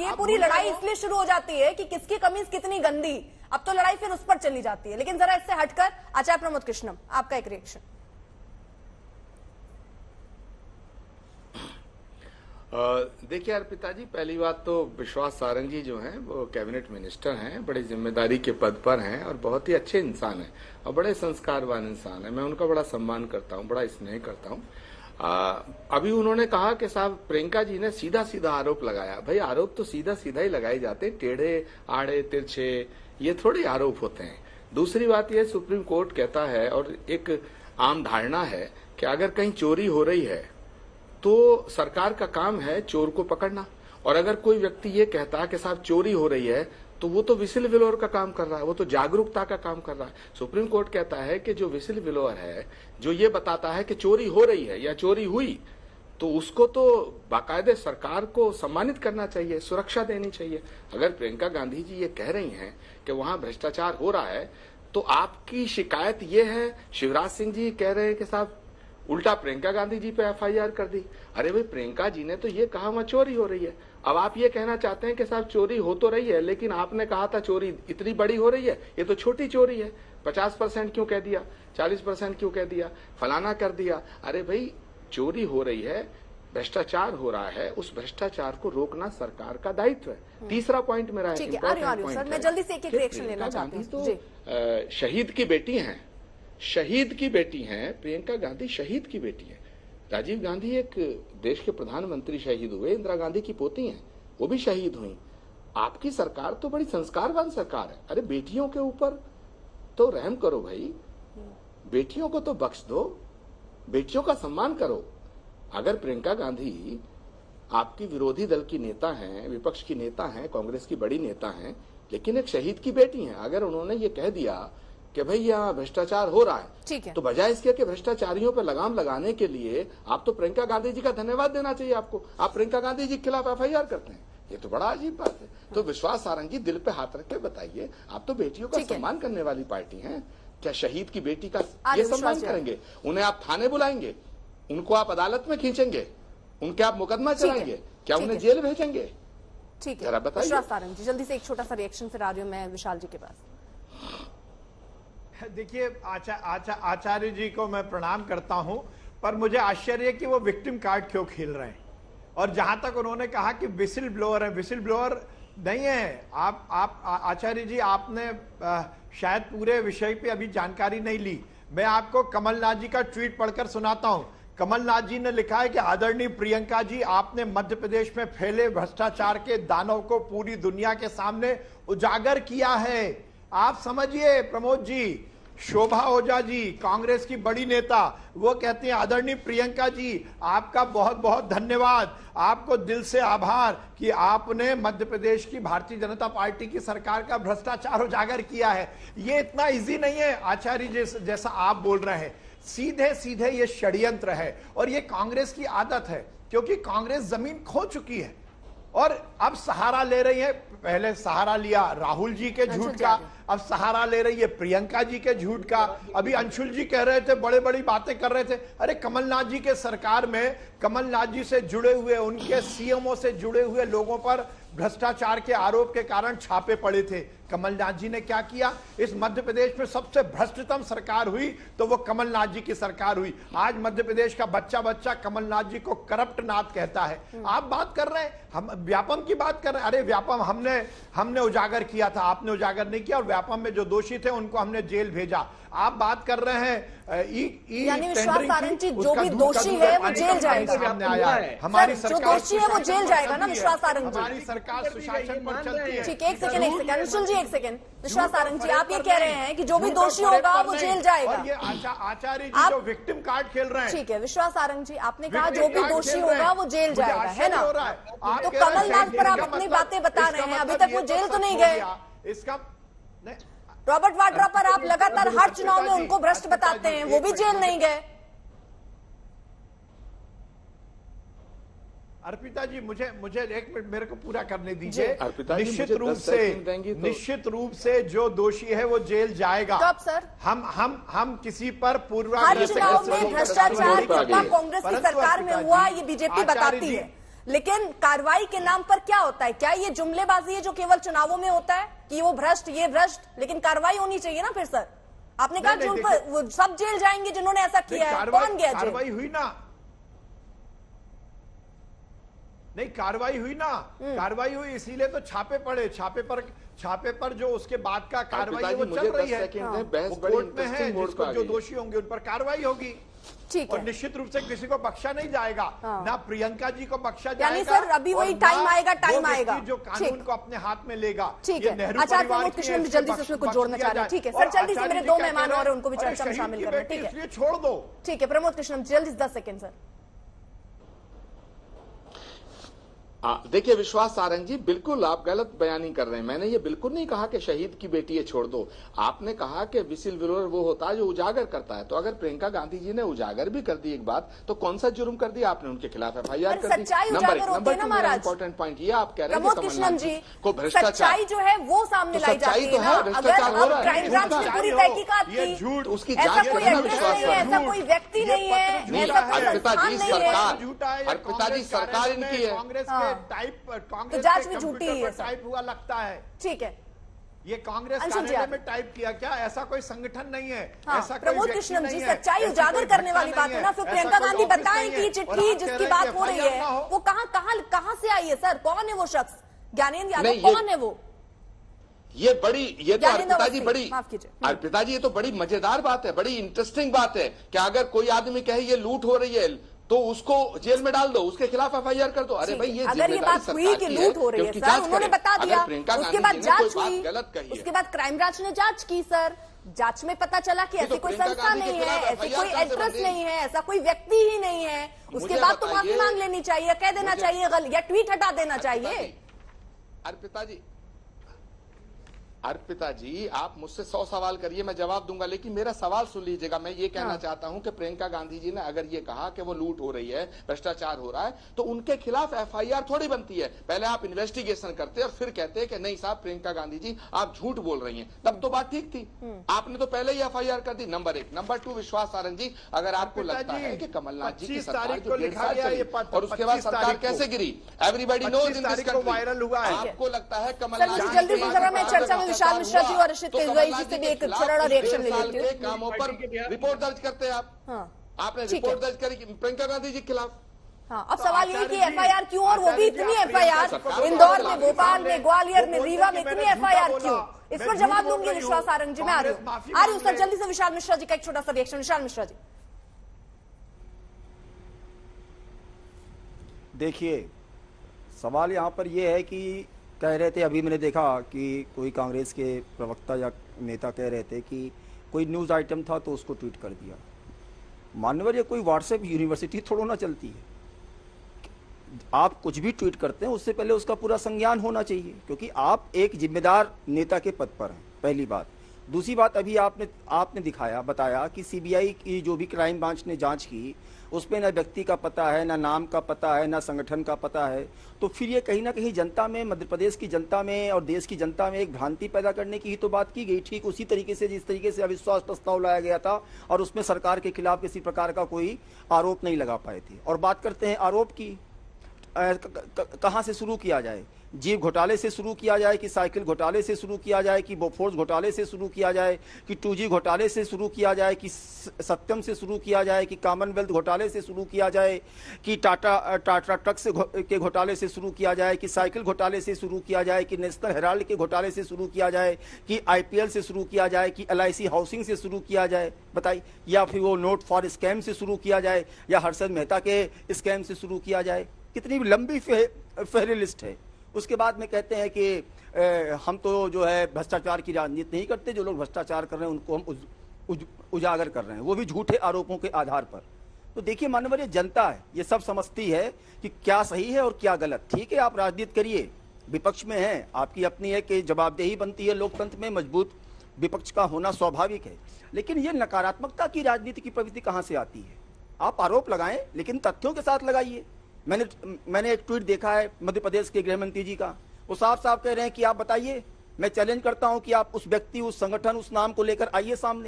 ये पूरी लड़ाई इसलिए शुरू हो जाती है कि किसकी कमीज कितनी गंदी, अब तो लड़ाई फिर उस पर चली जाती है। लेकिन जरा इससे हटकर आचार्य प्रमोद कृष्णम, आपका एक रिएक्शन। देखिए अर्पिता जी, पहली बात तो विश्वास सारंग जी जो हैं वो कैबिनेट मिनिस्टर हैं, बड़ी जिम्मेदारी के पद पर हैं और बहुत ही अच्छे इंसान हैं और बड़े संस्कारवान इंसान हैं। मैं उनका बड़ा सम्मान करता हूं, बड़ा स्नेह करता हूं। अभी उन्होंने कहा कि साहब प्रियंका जी ने सीधा सीधा आरोप लगाया। भाई आरोप तो सीधा सीधा ही लगाए जाते, टेढ़े आड़े तिरछे ये थोड़ी आरोप होते हैं। दूसरी बात यह, सुप्रीम कोर्ट कहता है और एक आम धारणा है कि अगर कहीं चोरी हो रही है तो सरकार का काम है चोर को पकड़ना, और अगर कोई व्यक्ति ये कहता है कि साहब चोरी हो रही है तो वो तो विसिल ब्लोअर का काम कर रहा है, वो तो जागरूकता का काम कर रहा है। सुप्रीम कोर्ट कहता है कि जो विसिल ब्लोअर है, जो ये बताता है कि चोरी हो रही है या चोरी हुई, तो उसको तो बाकायदे सरकार को सम्मानित करना चाहिए, सुरक्षा देनी चाहिए। अगर प्रियंका गांधी जी ये कह रही हैं कि वहां भ्रष्टाचार हो रहा है, तो आपकी शिकायत ये है, शिवराज सिंह जी कह रहे हैं कि साहब उल्टा प्रियंका गांधी जी पे एफआईआर कर दी। अरे भाई प्रियंका जी ने तो ये कहा वहां चोरी हो रही है, अब आप ये कहना चाहते हैं कि साहब चोरी हो तो रही है, लेकिन आपने कहा था चोरी इतनी बड़ी हो रही है, ये तो छोटी चोरी है, 50% क्यों कह दिया, 40% क्यों कह दिया, फलाना कर दिया। अरे भाई चोरी हो रही है, भ्रष्टाचार हो रहा है, उस भ्रष्टाचार को रोकना सरकार का दायित्व है। तीसरा पॉइंट मेरा मैं जल्दी से एक रिएक्शन लेना चाहती हूं। तो शहीद की बेटी हैं, शहीद की बेटी हैं प्रियंका गांधी, शहीद की बेटी है। राजीव गांधी एक देश के प्रधानमंत्री शहीद हुए, इंदिरा गांधी की पोती हैं, वो भी शहीद हुई। आपकी सरकार तो बड़ी संस्कारवान सरकार है। अरे बेटियों के ऊपर तो रहम करो भाई, बेटियों को तो बख्श दो, बेटियों का सम्मान करो। अगर प्रियंका गांधी आपकी विरोधी दल की नेता हैं, विपक्ष की नेता हैं, कांग्रेस की बड़ी नेता हैं, लेकिन एक शहीद की बेटी हैं, अगर उन्होंने ये कह दिया कि भाई यहाँ भ्रष्टाचार हो रहा है, तो बजाय इसके कि भ्रष्टाचारियों पर लगाम लगाने के लिए आप तो प्रियंका गांधी जी का धन्यवाद देना चाहिए आपको। आप प्रियंका गांधी जी के खिलाफ एफआईआर करते हैं, ये तो बड़ा अजीब बात है। तो विश्वास सारंग जी दिल पे हाथ रख के बताइए, आप तो बेटियों का सम्मान करने वाली पार्टी हैं, क्या शहीद की बेटी का ये सम्मान करेंगे? उन्हें आप थाने बुलाएंगे, उनको आप अदालत में खींचेंगे, उनके आप मुकदमा चलाएंगे, क्या उन्हें जेल भेजेंगे? ठीक है, बताइए सारंग जी। जल्दी से एक छोटा सा रिएक्शन फिर आ रही हूं मैं विशाल जी के पास। देखिए आचार्य जी को मैं प्रणाम करता हूं, पर मुझे आश्चर्य है कि वो विक्टिम कार्ड क्यों खेल रहे हैं। और जहां तक उन्होंने कहा कि विसिल ब्लोअर है, विसिल ब्लोअर नहीं है। आप आचार्य जी, आपने शायद पूरे विषय पे अभी जानकारी नहीं ली। मैं आपको कमलनाथ जी का ट्वीट पढ़कर सुनाता हूं। कमलनाथ जी ने लिखा है कि आदरणीय प्रियंका जी, आपने मध्य प्रदेश में फैले भ्रष्टाचार के दानव को पूरी दुनिया के सामने उजागर किया है। आप समझिए प्रमोद जी, शोभा ओझा जी कांग्रेस की बड़ी नेता, वो कहते हैं आदरणीय प्रियंका जी, आपका बहुत बहुत धन्यवाद, आपको दिल से आभार कि आपने मध्य प्रदेश की भारतीय जनता पार्टी की सरकार का भ्रष्टाचार उजागर किया है। ये इतना इजी नहीं है आचार्य जी जैसा आप बोल रहे हैं, सीधे सीधे ये षड्यंत्र है और ये कांग्रेस की आदत है, क्योंकि कांग्रेस जमीन खो चुकी है और अब सहारा ले रही है। पहले सहारा लिया राहुल जी के झूठ का, अब सहारा ले रही है प्रियंका जी के झूठ का। अभी अंशुल जी कह रहे थे, बड़े बड़ी बातें कर रहे थे। अरे कमलनाथ जी के सरकार में कमलनाथ जी से जुड़े हुए, उनके सीएमओ से जुड़े हुए लोगों पर भ्रष्टाचार के आरोप के कारण छापे पड़े थे। कमलनाथ जी ने क्या किया? इस मध्य प्रदेश में सबसे भ्रष्टतम सरकार हुई तो वो कमलनाथ जी की सरकार हुई। आज मध्य प्रदेश का बच्चा बच्चा कमलनाथ जी को करप्ट नाथ कहता है। आप बात कर रहे हैं, हम व्यापम की बात कर रहे हैं। अरे व्यापम हमने उजागर किया था, आपने उजागर नहीं किया, और व्यापम में जो दोषी थे उनको हमने जेल भेजा। आप बात कर रहे हैं यानी विश्वास सारंग जी, जो भी दोषी है वो जेल जाएगा। हमारी जो दोषी है वो जेल जाएगा ना विश्वास सारंग जी? हमारी सरकार सुशासन पर चलती है। ठीक है, एक सेकंड अंशुल जी, एक सेकंड। विश्वास सारंग जी, आप ये कह रहे हैं कि जो भी दोषी होगा वो जेल जाएगा। और ये आचार्य जी जो विक्टिम कार्ड खेल रहे हैं। ठीक है विश्वास सारंग जी, आपने कहा जो भी दोषी होगा वो जेल जाएगा, है ना? तो कमलनाथ पर आप अपनी बातें बता रहे हैं, अभी तक वो जेल तो नहीं गए। इसका रॉबर्ट वाड्रा पर आप लगातार हर चुनाव में उनको भ्रष्ट बताते हैं, वो भी जेल नहीं गए। अर्पिता जी, मुझे एक मिनट मेरे को पूरा करने दीजिए। निश्चित रूप से जो दोषी है वो जेल जाएगा। कब सर? हम किसी पर पूर्व हर चुनाव में भ्रष्टाचार कितना कांग्रेस की सरकार में हुआ ये बीजेपी बताती है, लेकिन कार्रवाई के नाम पर क्या होता है? क्या ये जुमलेबाजी है जो केवल चुनावों में होता है कि वो भ्रष्ट, ये भ्रष्ट, लेकिन कार्रवाई होनी चाहिए ना फिर सर? आपने कहा जो वो सब जेल जाएंगे जिन्होंने ऐसा किया है, कौन गया जेल? कार्रवाई हुई ना, नहीं कार्रवाई हुई ना, कार्रवाई हुई इसीलिए तो छापे पड़े, छापे पर जो उसके बाद का कार्रवाई वो चल रही है, वो कोर्ट में है, जिसको जो दोषी होंगे उन पर कार्रवाई होगी। ठीक है, और निश्चित रूप से किसी को बख्शा नहीं जाएगा, ना प्रियंका जी को बख्शा जाएगा, यानी सर अभी वही टाइम आएगा, टाइम आएगा जो कानून को अपने हाथ में लेगा। ठीक है, अच्छा प्रमोद कृष्णन भी जल्दी से उसमें कुछ जोड़ना चाह रहे हैं। ठीक है सर, जल्दी से, मेरे 2 मेहमान और उनको भी चर्चा में शामिल करना है। ठीक है, इसलिए छोड़ दो। ठीक है प्रमोद कृष्णन, जल्दी 10 सेकंड सर। देखिए विश्वास सारंग जी, बिल्कुल आप गलत बयानी कर रहे हैं। मैंने ये बिल्कुल नहीं कहा कि शहीद की बेटी है छोड़ दो। आपने कहा कि विसिल ब्लोअर वो होता है जो उजागर करता है। तो अगर प्रियंका गांधी जी ने उजागर भी कर दी एक बात, तो कौन सा जुर्म कर दिया आपने? उनके खिलाफ FIR कर दी। नंबर 2 इंपॉर्टेंट पॉइंट ये आप कह रहे हैं कि कृष्णन जी को भ्रष्टाचार, सच्चाई जो है वो सामने लाई जाती है ना। अगर अब क्राइम ब्रांच ने पूरी तहकीकात की, झूठ, उसकी ऐसा कोई एड्रेस नहीं है, ऐसा कोई व्यक्ति नहीं है, ऐसा कोई संस्थान नहीं है, अर्पिता जी सरकार इनकी है, कांग्रेस के टाइप, तो जांच भी झूठी है, टाइप हुआ लगता है। ठीक है, ये कांग्रेस कार्यालय में टाइप किया क्या? ऐसा कोई संगठन नहीं है, हाँ, ऐसा प्रमोद कृष्णन जी, सच्चाई उजागर करने वाली बात है ना। फिर प्रियंका गांधी बताएं कि चिट्ठी जिसकी बात हो रही है वो कहां से आई है सर? कौन है वो शख्स? ज्ञानेंद्र यादव कौन है वो? ये तो अर्पिता जी बड़ी, माफ कीजिए अर्पिता जी ये तो बड़ी मजेदार बात है, बड़ी इंटरेस्टिंग बात है कि अगर कोई आदमी कहे ये लूट हो रही है तो उसको जेल में डाल दो, उसके खिलाफ FIR कर दो। अरे भाई ये अगर ये बात हुई कि लूट हो रही है सर, उन्होंने बता दिया, उसके बाद जांच हुई, उसके बाद क्राइम ब्रांच ने जांच की सर, जांच में पता चला कि ऐसी कोई संस्था नहीं है, ऐसी कोई एड्रेस नहीं है, ऐसा कोई व्यक्ति ही नहीं है। उसके बाद तो माफी मांग लेनी चाहिए, कह देना चाहिए या ट्वीट हटा देना चाहिए। अर्पिता जी आप मुझसे 100 सवाल करिए, मैं जवाब दूंगा, लेकिन मेरा सवाल सुन लीजिएगा। मैं ये कहना चाहता हूं कि प्रियंका गांधी जी ने अगर ये कहा कि वो लूट हो रही है, भ्रष्टाचार हो रहा है, तो उनके खिलाफ FIR थोड़ी बनती है। पहले आप इन्वेस्टिगेशन करते और फिर कहते कि नहीं साहब प्रियंका गांधी जी आप झूठ बोल रही हैं, तब तो बात ठीक थी। आपने तो पहले ही FIR कर दी, नंबर 1। नंबर 2, विश्वास सारंग जी, अगर आपको लगता है कि कमलनाथ जी की सरकार जो 1.5 साल चली और उसके बाद सरकार कैसे गिरी, everybody knows in this country, viral हुआ है, आपको लगता है कमलनाथ जल्दी से जरा मैं चर्चा में विशाल मिश्रा जी और रशिद केजरीवाल जी से भी एक सरल रिएक्शन ले लेती हूँ। कामों पर रिपोर्ट दर्ज करते हैं आप। आपने रिपोर्ट दर्ज करी प्रियंका गांधी जी के खिलाफ। हाँ, अब सवाल यही कि FIR क्यों, और वो भी इतनी FIR इंदौर में, भोपाल में, ग्वालियर में, रीवा में इतनी FIR क्यों? इस पर जवाब दूंगी विश्वास सारंग जी। मैं आ रही हूँ सर, जल्दी से विशाल मिश्रा जी का एक छोटा सा रिएक्शन। विशाल मिश्रा जी, देखिए सवाल यहाँ पर यह है कि कह रहे थे, अभी मैंने देखा कि कोई कांग्रेस के प्रवक्ता या नेता कह रहे थे कि कोई न्यूज़ आइटम था तो उसको ट्वीट कर दिया। मान्यवर ये कोई व्हाट्सएप यूनिवर्सिटी थोड़ा ना चलती है। आप कुछ भी ट्वीट करते हैं उससे पहले उसका पूरा संज्ञान होना चाहिए, क्योंकि आप एक जिम्मेदार नेता के पद पर हैं, पहली बात। दूसरी बात, अभी आपने दिखाया, बताया कि CBI की जो भी क्राइम ब्रांच ने जांच की उसमें ना व्यक्ति का पता है, ना नाम का पता है, ना संगठन का पता है। तो फिर ये कहीं ना कहीं जनता में, मध्य प्रदेश की जनता में और देश की जनता में एक भ्रांति पैदा करने की ही तो बात की गई। ठीक उसी तरीके से जिस तरीके से अविश्वास प्रस्ताव लाया गया था और उसमें सरकार के खिलाफ किसी प्रकार का कोई आरोप नहीं लगा पाए थे। और बात करते हैं आरोप की, कहाँ से शुरू किया जाए? जीप घोटाले से शुरू किया जाए कि साइकिल घोटाले से शुरू किया जाए कि बोफोर्स घोटाले से शुरू किया जाए कि 2G घोटाले से शुरू किया जाए कि सत्यम से शुरू किया जाए कि कॉमनवेल्थ घोटाले से शुरू किया जाए कि टाटा ट्रक से के घोटाले से शुरू किया जाए कि साइकिल घोटाले से शुरू किया जाए कि नेशनल हेराल्ड के घोटाले से शुरू किया जाए कि IPL से शुरू किया जाए कि LIC हाउसिंग से शुरू किया जाए, बताइए, या फिर वो नोट फॉर स्कैम से शुरू किया जाए या हर्षद मेहता के स्कैम से शुरू किया जाए? कितनी लंबी फेहरिस्त है। उसके बाद में कहते हैं कि हम तो जो है भ्रष्टाचार की राजनीति नहीं करते, जो लोग भ्रष्टाचार कर रहे हैं उनको हम उजागर कर रहे हैं, वो भी झूठे आरोपों के आधार पर। तो देखिए माननीय, ये जनता है, ये सब समझती है कि क्या सही है और क्या गलत। ठीक है, आप राजनीति करिए, विपक्ष में हैं, आपकी अपनी है कि जवाबदेही बनती है, लोकतंत्र में मजबूत विपक्ष का होना स्वाभाविक है। लेकिन ये नकारात्मकता की राजनीति की प्रवृत्ति कहाँ से आती है? आप आरोप लगाएं लेकिन तथ्यों के साथ लगाइए। मैंने एक ट्वीट देखा है मध्य प्रदेश के गृह मंत्री जी का, वो साफ साफ कह रहे हैं कि आप बताइए, मैं चैलेंज करता हूं कि आप उस व्यक्ति, उस संगठन, उस नाम को लेकर आइए सामने।